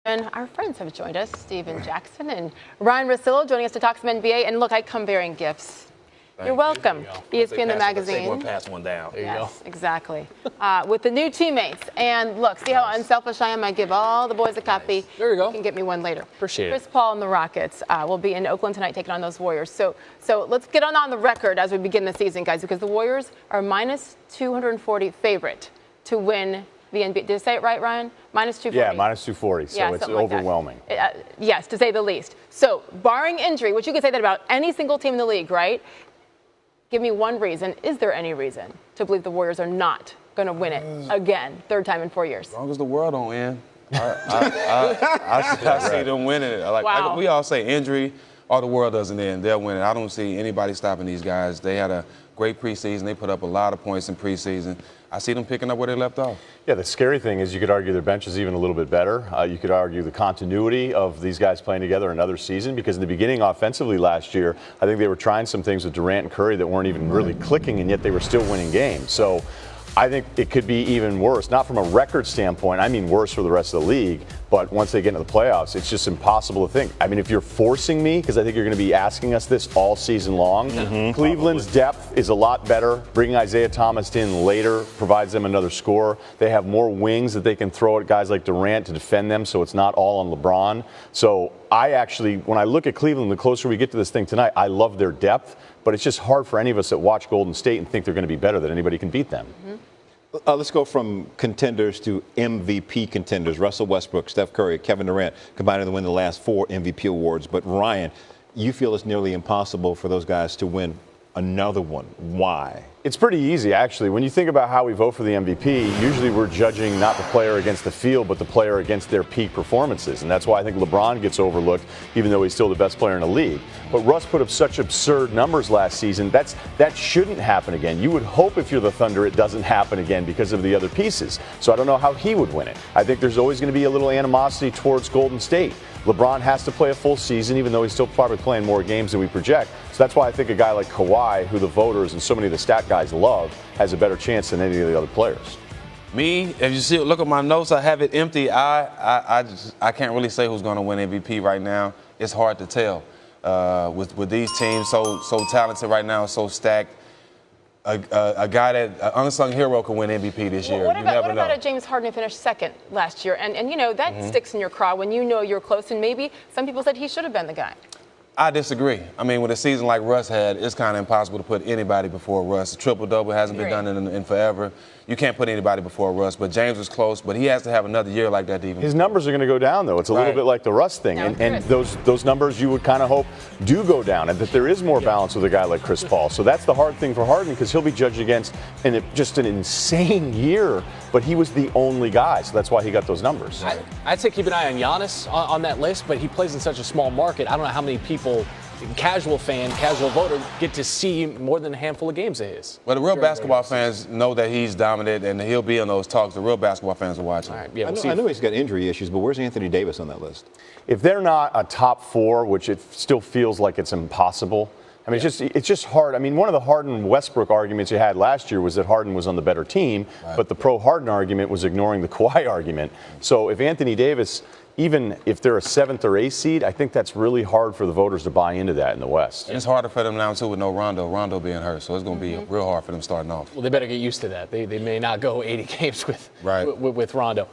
And our friends have joined us, Steven Jackson and Ryan Russillo, joining us to talk some NBA. And look, I come bearing gifts. You're welcome. ESPN, the magazine. One pass one down. There you go. Exactly. With the new teammates. And look, see how unselfish I am? I give all the boys a copy. There you go. You can get me one later. Appreciate it. Chris Paul and the Rockets will be in Oakland tonight taking on those Warriors. So let's get on the record as we begin the season, guys, because the Warriors are minus 240 favorite to win the NBA. Did I say it right, Ryan? Minus 240. Yeah, minus 240. So it's overwhelming. Yes, to say the least. So barring injury, which you can say that about any single team in the league, right? Give me one reason. Is there any reason to believe the Warriors are not going to win it again, third time in 4 years? As long as the world don't win, I see them winning it. Like we all say, injury or the world doesn't end, they'll win it. I don't see anybody stopping these guys. They had a great preseason. They put up a lot of points in preseason. I see them picking up where they left off. Yeah, the scary thing is you could argue their bench is even a little bit better. You could argue the continuity of these guys playing together another season, because in the beginning offensively last year, I think they were trying some things with Durant and Curry that weren't even really clicking, and yet they were still winning games. So I think it could be even worse, not from a record standpoint, I mean worse for the rest of the league, but once they get into the playoffs, it's just impossible to think. I mean, if you're forcing me, because I think you're going to be asking us this all season long, Cleveland's depth is a lot better. Bringing Isaiah Thomas in later provides them another score. They have more wings that they can throw at guys like Durant to defend them, so it's not all on LeBron. So I actually, when I look at Cleveland, the closer we get to this thing tonight, I love their depth, but it's just hard for any of us that watch Golden State and think they're going to be better, that anybody can beat them. Let's go from contenders to MVP contenders. Russell Westbrook, Steph Curry, Kevin Durant combining to win the last 4 MVP awards. But Ryan, you feel it's nearly impossible for those guys to win another one. Why? It's pretty easy, actually. When you think about how we vote for the MVP, usually we're judging not the player against the field, but the player against their peak performances. And that's why I think LeBron gets overlooked, even though he's still the best player in the league. But Russ put up such absurd numbers last season. That shouldn't happen again. You would hope if you're the Thunder it doesn't happen again because of the other pieces. So I don't know how he would win it. I think there's always going to be a little animosity towards Golden State. LeBron has to play a full season, even though he's still probably playing more games than we project. So that's why I think a guy like Kawhi, who the voters and so many of the stat guys love, has a better chance than any of the other players. Me, if you see, look at my notes, I have it empty. I can't really say who's going to win MVP right now. It's hard to tell with these teams so talented right now, so stacked. A guy that an unsung hero can win MVP this year. What about a James Harden who finished second last year? And you know, that sticks in your craw when you know you're close, and maybe some people said he should have been the guy. I disagree. I mean, with a season like Russ had, it's kind of impossible to put anybody before Russ. A triple-double hasn't been done in forever. You can't put anybody before Russ, but James was close, but he has to have another year like that to even. His numbers are going to go down, though. It's a little bit like the Russ thing. And those numbers you would kind of hope do go down, and that there is more balance with a guy like Chris Paul. So that's the hard thing for Harden, because he'll be judged against just an insane year, but he was the only guy, so that's why he got those numbers. I'd say keep an eye on Giannis on that list, but he plays in such a small market. I don't know how many people, casual fan, casual voter, get to see more than a handful of games of his. Well, the real basketball fans know that he's dominant and he'll be in those talks. The real basketball fans are watching. All right, yeah, I know he's got injury issues, but where's Anthony Davis on that list? If they're not a top 4, which it still feels like it's impossible, I mean, it's just hard. I mean, one of the Harden-Westbrook arguments you had last year was that Harden was on the better team, but the pro-Harden argument was ignoring the Kawhi argument. So if Anthony Davis, even if they're a 7th or 8th seed, I think that's really hard for the voters to buy into that in the West. It's harder for them now, too, with no Rondo being hurt. So it's going to be real hard for them starting off. Well, they better get used to that. They may not go 80 games with Rondo.